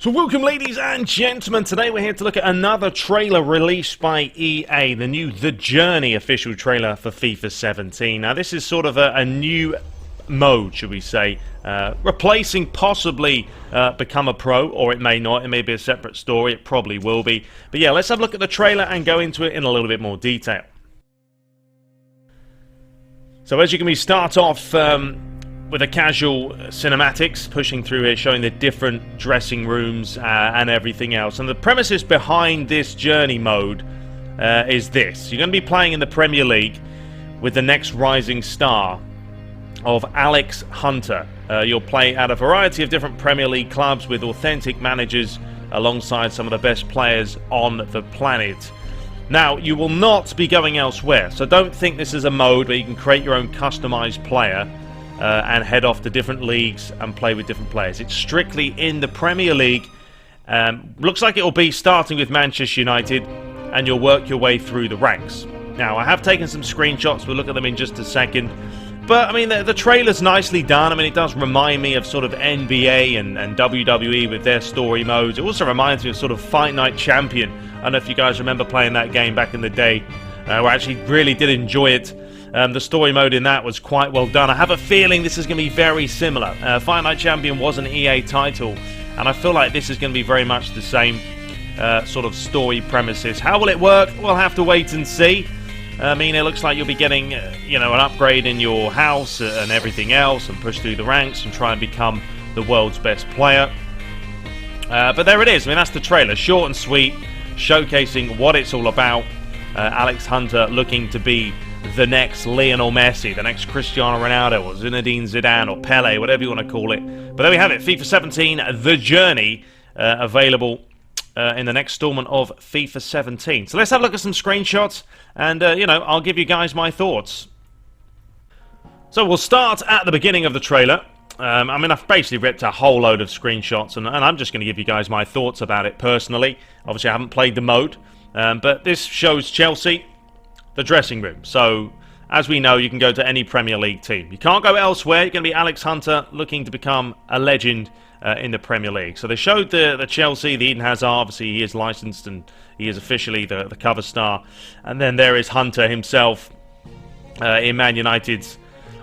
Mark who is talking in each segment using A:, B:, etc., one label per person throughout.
A: So welcome ladies and gentlemen, today we're here to look at another trailer released by EA, the new The Journey official trailer for FIFA 17. Now this is sort of a new mode, should we say, replacing possibly Become a Pro, or it may not, it may be a separate story, it probably will be. But yeah, let's have a look at the trailer and go into it in a little bit more detail. So as you can start off with a casual cinematics, pushing through here, showing the different dressing rooms and everything else. And the premises behind this journey mode is this. You're going to be playing in the Premier League with the next rising star of Alex Hunter. You'll play at a variety of different Premier League clubs with authentic managers alongside some of the best players on the planet. Now, you will not be going elsewhere, so don't think this is a mode where you can create your own customized player and head off to different leagues and play with different players. It's strictly in the Premier League. Looks like it will be starting with Manchester United, and you'll work your way through the ranks. Now, I have taken some screenshots. We'll look at them in just a second. But, I mean, the trailer's nicely done. I mean, it does remind me of sort of NBA and WWE with their story modes. It also reminds me of sort of Fight Night Champion. I don't know if you guys remember playing that game back in the day. Where I actually really did enjoy it. The story mode in that was quite well done. I have a feeling this is going to be very similar. Fight Night Champion was an EA title, and I feel like this is going to be very much the same sort of story premises. How will it work? We'll have to wait and see. I mean, it looks like you'll be getting, you know, an upgrade in your house and everything else, and push through the ranks and try and become the world's best player. But there it is. I mean, that's the trailer. Short and sweet, showcasing what it's all about. Alex Hunter looking to be the next Lionel Messi, the next Cristiano Ronaldo, or Zinedine Zidane, or Pele, whatever you want to call it. But there we have it, FIFA 17, The Journey, available in the next installment of FIFA 17. So let's have a look at some screenshots, and, you know, I'll give you guys my thoughts. So we'll start at the beginning of the trailer. I mean, I've basically ripped a whole load of screenshots, and I'm just going to give you guys my thoughts about it personally. Obviously, I haven't played the mode, but this shows Chelsea, the dressing room. So, as we know, you can go to any Premier League team. You can't go elsewhere. You're going to be Alex Hunter looking to become a legend in the Premier League. So they showed the Chelsea, the Eden Hazard. Obviously, he is licensed and he is officially the cover star. And then there is Hunter himself in Man United's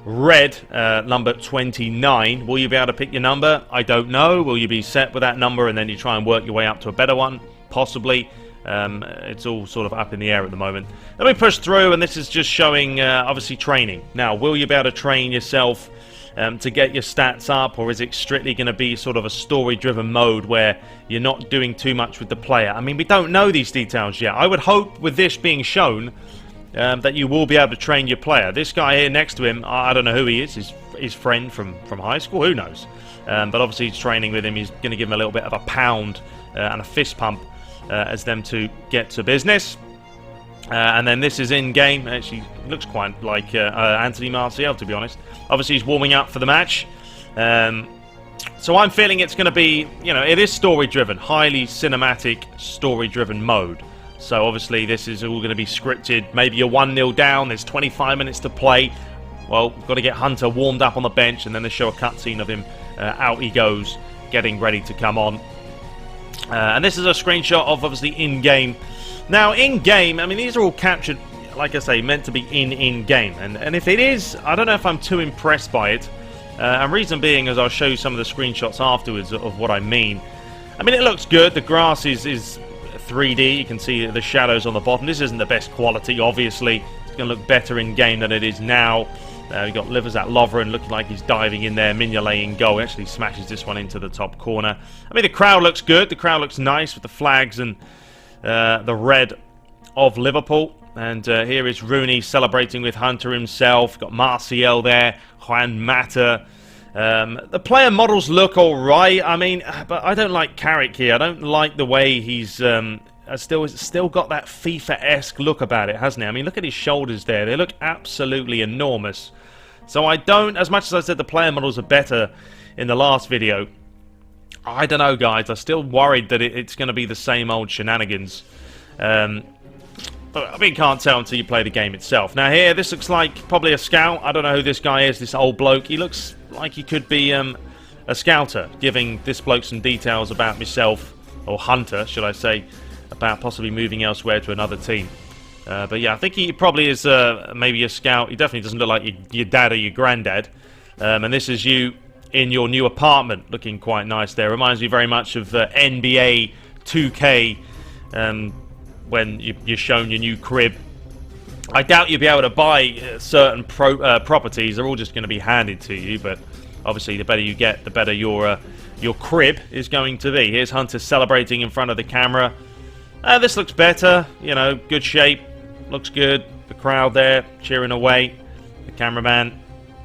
A: red, number 29. Will you be able to pick your number? I don't know. Will you be set with that number and then you try and work your way up to a better one? Possibly. It's all sort of up in the air at the moment. Let me push through, and this is just showing, obviously, training. Now, will you be able to train yourself to get your stats up, or is it strictly going to be sort of a story-driven mode where you're not doing too much with the player? I mean, we don't know these details yet. I would hope with this being shown that you will be able to train your player. This guy here next to him, I don't know who he is, his friend from high school, who knows? But obviously he's training with him. He's going to give him a little bit of a pound and a fist pump as them to get to business. And then this is in-game. Actually looks quite like Anthony Martial, to be honest. Obviously he's warming up for the match. So I'm feeling it's going to be, you know, it is story-driven, highly cinematic story-driven mode. So obviously this is all going to be scripted. Maybe you're 1-0 down, there's 25 minutes to play. Well, we've got to get Hunter warmed up on the bench, and then they show a cutscene of him. Out he goes, getting ready to come on. And this is a screenshot of, obviously, in-game. Now, in-game, I mean, these are all captured, like I say, meant to be in-game. And if it is, I don't know if I'm too impressed by it. And reason being is I'll show you some of the screenshots afterwards of what I mean. I mean, it looks good. The grass is 3D. You can see the shadows on the bottom. This isn't the best quality, obviously. It's going to look better in-game than it is now. We've got Livers at Lovren looking like he's diving in there. Mignolet in goal. He actually smashes this one into the top corner. I mean, the crowd looks good. The crowd looks nice with the flags and the red of Liverpool. And here is Rooney celebrating with Hunter himself. Got Martial there. Juan Mata. The player models look alright. I mean, but I don't like Carrick here. I don't like the way he's still got that FIFA-esque look about it, hasn't he? I mean, look at his shoulders there. They look absolutely enormous. So I don't, as much as I said the player models are better in the last video, I don't know, guys. I'm still worried that it's going to be the same old shenanigans. But I mean, can't tell until you play the game itself. Now here, this looks like probably a scout. I don't know who this guy is, this old bloke. He looks like he could be a scouter, giving this bloke some details about myself, or Hunter, should I say, about possibly moving elsewhere to another team. But yeah, I think he probably is maybe a scout. He definitely doesn't look like your dad or your granddad. And this is you in your new apartment, looking quite nice there. Reminds me very much of NBA 2K when you're shown your new crib. I doubt you'll be able to buy certain properties. They're all just going to be handed to you, but obviously the better you get, the better your crib is going to be. Here's Hunter celebrating in front of the camera. This looks better, you know, good shape, looks good. The crowd there cheering away. The cameraman.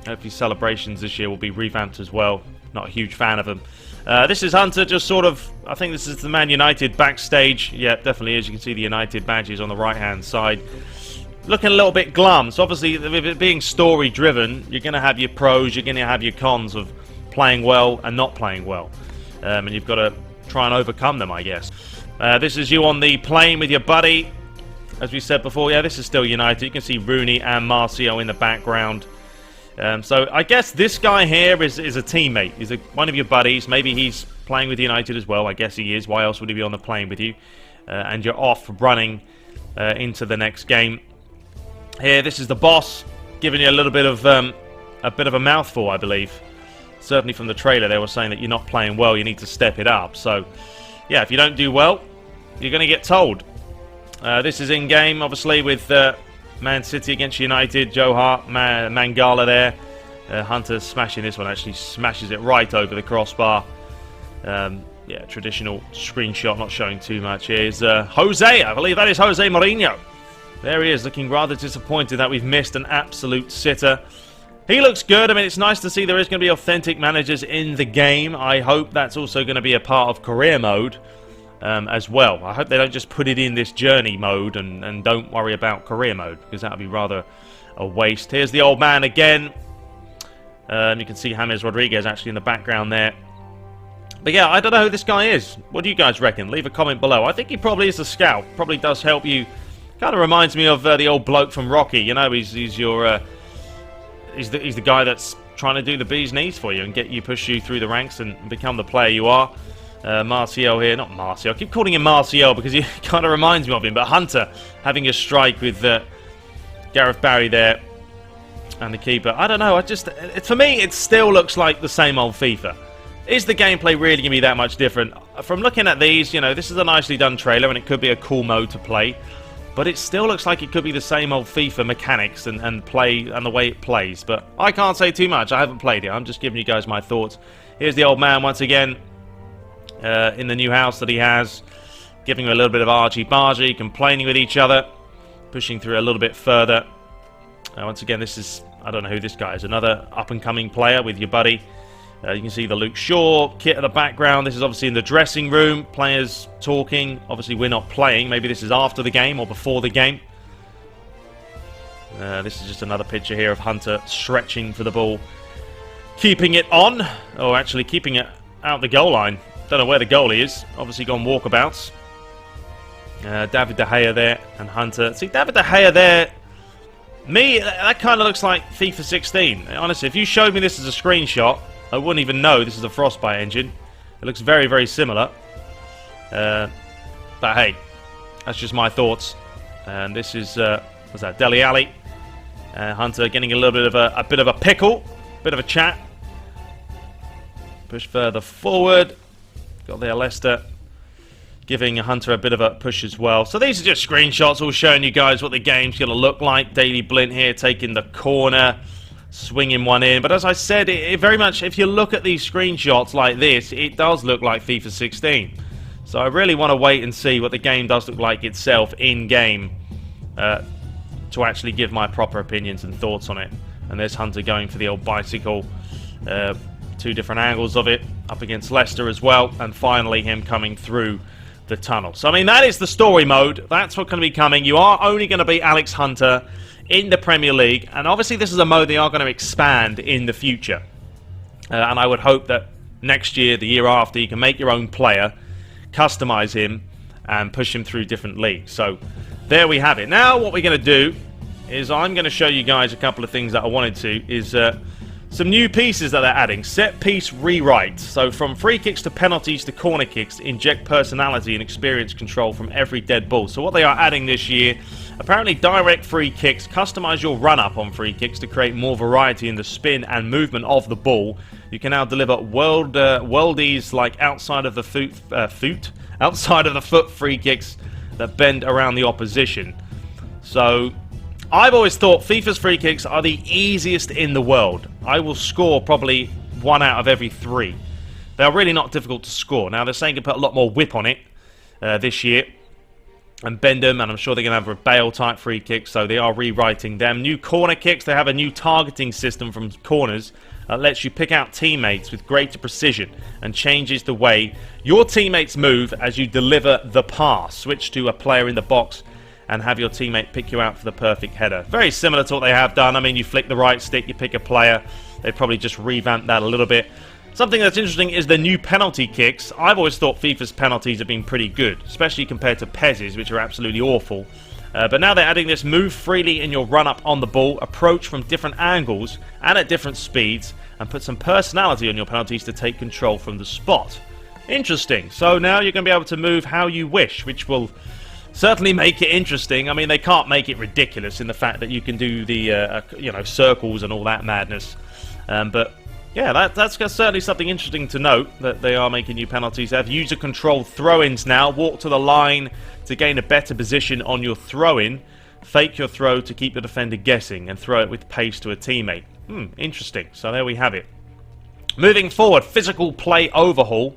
A: Hopefully celebrations this year will be revamped as well. Not a huge fan of them. This is Hunter just sort of, I think this is the Man United backstage. Yeah, definitely is. You can see the United badges on the right-hand side. Looking a little bit glum. So obviously, with it being story-driven, you're going to have your pros, you're going to have your cons of playing well and not playing well. And you've got to try and overcome them, I guess. This is you on the plane with your buddy. As we said before, yeah, this is still United. You can see Rooney and Martial in the background. So I guess this guy here is a teammate. He's one of your buddies. Maybe he's playing with United as well. I guess he is. Why else would he be on the plane with you? And you're off running into the next game. Here, this is the boss giving you a little bit of a mouthful, I believe. Certainly from the trailer, they were saying that you're not playing well. You need to step it up. So, yeah, if you don't do well, you're going to get told. This is in game, obviously, with Man City against United. Joe Hart, Mangala there. Hunter smashing this one, actually smashes it right over the crossbar. Yeah, traditional screenshot, not showing too much. Here's Jose, I believe that is Jose Mourinho. There he is, looking rather disappointed that we've missed an absolute sitter. He looks good. I mean, it's nice to see there is going to be authentic managers in the game. I hope that's also going to be a part of career mode as well. I hope they don't just put it in this journey mode and don't worry about career mode, because that would be rather a waste. Here's the old man again. You can see James Rodriguez actually in the background there. But yeah, I don't know who this guy is. What do you guys reckon? Leave a comment below. I think he probably is a scout. Probably does help you. Kind of reminds me of the old bloke from Rocky. You know, he's your he's the guy that's trying to do the bee's knees for you and push you through the ranks and become the player you are. Martial here, not Martial. I keep calling him Martial because he kind of reminds me of him. But Hunter having a strike with Gareth Barry there and the keeper. I don't know. For me, it still looks like the same old FIFA. Is the gameplay really going to be that much different? From looking at these, you know, this is a nicely done trailer and it could be a cool mode to play. But it still looks like it could be the same old FIFA mechanics and play and the way it plays. But I can't say too much. I haven't played it. I'm just giving you guys my thoughts. Here's the old man once again in the new house that he has. Giving him a little bit of argy-bargy, complaining with each other. Pushing through a little bit further. Once again, this is, I don't know who this guy is. Another up-and-coming player with your buddy. You can see the Luke Shaw kit in the background. This is obviously in the dressing room. Players talking. Obviously, we're not playing. Maybe this is after the game or before the game. This is just another picture here of Hunter stretching for the ball. Keeping it on. Or actually keeping it out the goal line. Don't know where the goalie is. Obviously gone walkabouts. David De Gea there and Hunter. See, David De Gea there. Me, that kind of looks like FIFA 16. Honestly, if you showed me this as a screenshot, I wouldn't even know this is a Frostbite engine. It looks very, very similar. But hey, that's just my thoughts. And this is, what's that, Dele Alli. Hunter getting a little bit of a pickle. Bit of a chat. Push further forward. Got there Leicester. Giving Hunter a bit of a push as well. So these are just screenshots all showing you guys what the game's going to look like. Daily Blint here taking the corner. Swinging one in. But as I said, it very much, if you look at these screenshots like this, it does look like FIFA 16. So I really want to wait and see what the game does look like itself in-game to actually give my proper opinions and thoughts on it. And there's Hunter going for the old bicycle. Two different angles of it. Up against Leicester as well. And finally him coming through the tunnel. So I mean, that is the story mode. That's what's going to be coming. You are only going to be Alex Hunter in the Premier League, and obviously this is a mode they are going to expand in the future. And I would hope that next year, the year after, you can make your own player, customize him, and push him through different leagues. So there we have it. Now what we're going to do is I'm going to show you guys a couple of things that I wanted to, is Some new pieces that they're adding. Set piece rewrite. So from free kicks to penalties to corner kicks, inject personality and experience control from every dead ball. So what they are adding this year, apparently direct free kicks. Customize your run-up on free kicks to create more variety in the spin and movement of the ball. You can now deliver worldies like outside of the foot free kicks that bend around the opposition. So I've always thought FIFA's free kicks are the easiest in the world. I will score probably 1 out of every 3. They are really not difficult to score. Now they're saying you can put a lot more whip on it this year and bend them, and I'm sure they're going to have a Bale type free kick, so they are rewriting them. New corner kicks, they have a new targeting system from corners that lets you pick out teammates with greater precision and changes the way your teammates move as you deliver the pass. Switch to a player in the box and have your teammate pick you out for the perfect header. Very similar to what they have done. I mean, you flick the right stick, you pick a player. They probably just revamped that a little bit. Something that's interesting is the new penalty kicks. I've always thought FIFA's penalties have been pretty good, especially compared to PES's, which are absolutely awful. But now they're adding this move freely in your run-up on the ball, approach from different angles and at different speeds, and put some personality on your penalties to take control from the spot. Interesting. So now you're going to be able to move how you wish, which will certainly make it interesting. I mean, they can't make it ridiculous in the fact that you can do the circles and all that madness. But yeah, that's certainly something interesting to note, that they are making new penalties. They have user-controlled throw-ins now. Walk to the line to gain a better position on your throw-in. Fake your throw to keep the defender guessing and throw it with pace to a teammate. Interesting. So there we have it. Moving forward, physical play overhaul.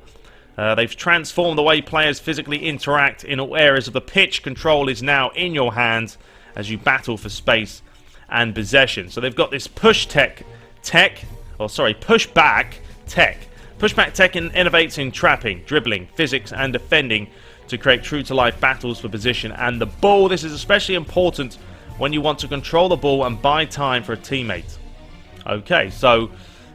A: They've transformed the way players physically interact in all areas of the pitch. Control is now in your hands as you battle for space and possession. So they've got this pushback tech. Pushback tech innovates in trapping, dribbling, physics and defending to create true-to-life battles for position and the ball. This is especially important when you want to control the ball and buy time for a teammate. Okay, so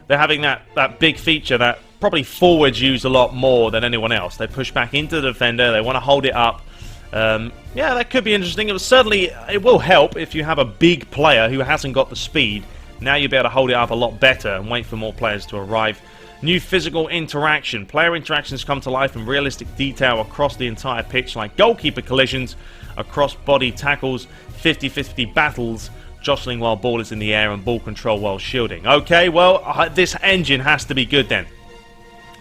A: they're having that big feature that probably forwards use a lot more than anyone else. They push back into the defender, they want to hold it up. Yeah, that could be interesting. It will help if you have a big player who hasn't got the speed. Now you'll be able to hold it up a lot better and wait for more players to arrive. New physical interaction. Player interactions come to life in realistic detail across the entire pitch, like goalkeeper collisions, across body tackles, 50-50 battles, jostling while ball is in the air, and ball control while shielding. Okay, well, this engine has to be good then.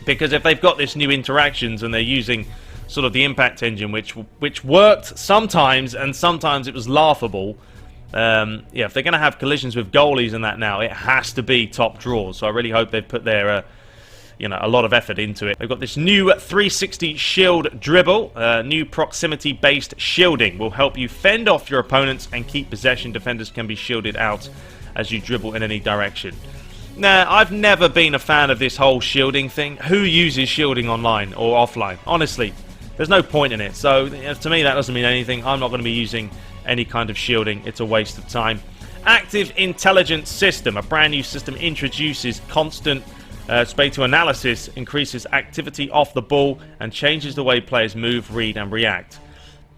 A: Because if they've got this new interactions and they're using sort of the impact engine, which worked sometimes and sometimes it was laughable. Yeah, if they're going to have collisions with goalies and that now, it has to be top draws. So I really hope they've put their a lot of effort into it. They've got this new 360 shield dribble. New proximity-based shielding will help you fend off your opponents and keep possession. Defenders can be shielded out as you dribble in any direction. Nah, I've never been a fan of this whole shielding thing. Who uses shielding online or offline? Honestly, there's no point in it. So to me, that doesn't mean anything. I'm not going to be using any kind of shielding. It's a waste of time. Active Intelligence System. A brand new system introduces constant spatial analysis, increases activity off the ball, and changes the way players move, read, and react.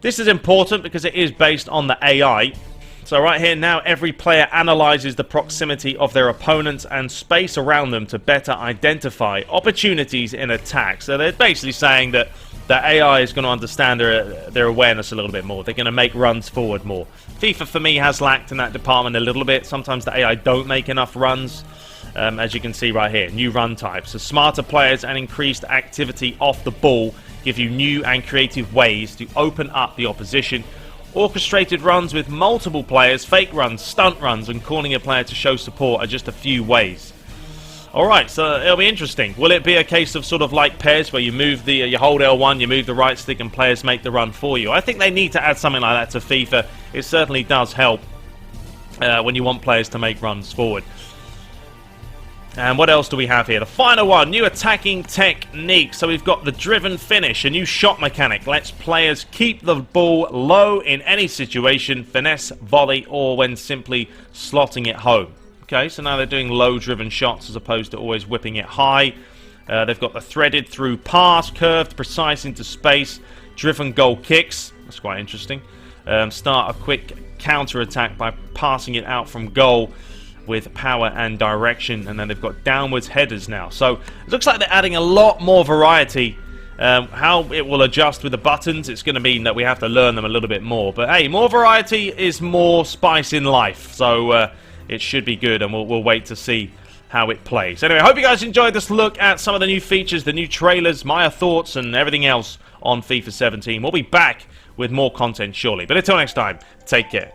A: This is important because it is based on the AI. So right here now, every player analyzes the proximity of their opponents and space around them to better identify opportunities in attack. So they're basically saying that the AI is going to understand their awareness a little bit more. They're going to make runs forward more. FIFA, for me, has lacked in that department a little bit. Sometimes the AI don't make enough runs, as you can see right here. New run types. So smarter players and increased activity off the ball give you new and creative ways to open up the opposition. Orchestrated runs with multiple players, fake runs, stunt runs, and calling a player to show support are just a few ways. Alright, so it'll be interesting. Will it be a case of sort of like PES, where you move you hold L1, you move the right stick, and players make the run for you? I think they need to add something like that to FIFA. It certainly does help when you want players to make runs forward. And what else do we have here? The final one, new attacking technique. So we've got the driven finish, a new shot mechanic. Lets players keep the ball low in any situation, finesse, volley, or when simply slotting it home. Okay, so now they're doing low-driven shots as opposed to always whipping it high. They've got the threaded through pass, curved, precise into space, driven goal kicks. That's quite interesting. Start a quick counter-attack by passing it out from goal. with power and direction, and then they've got downwards headers now. So it looks like they're adding a lot more variety. How it will adjust with the buttons, it's going to mean that we have to learn them a little bit more. But hey, more variety is more spice in life, so it should be good, and we'll wait to see how it plays. Anyway, I hope you guys enjoyed this look at some of the new features, the new trailers, my thoughts, and everything else on FIFA 17. We'll be back with more content shortly. But until next time, take care.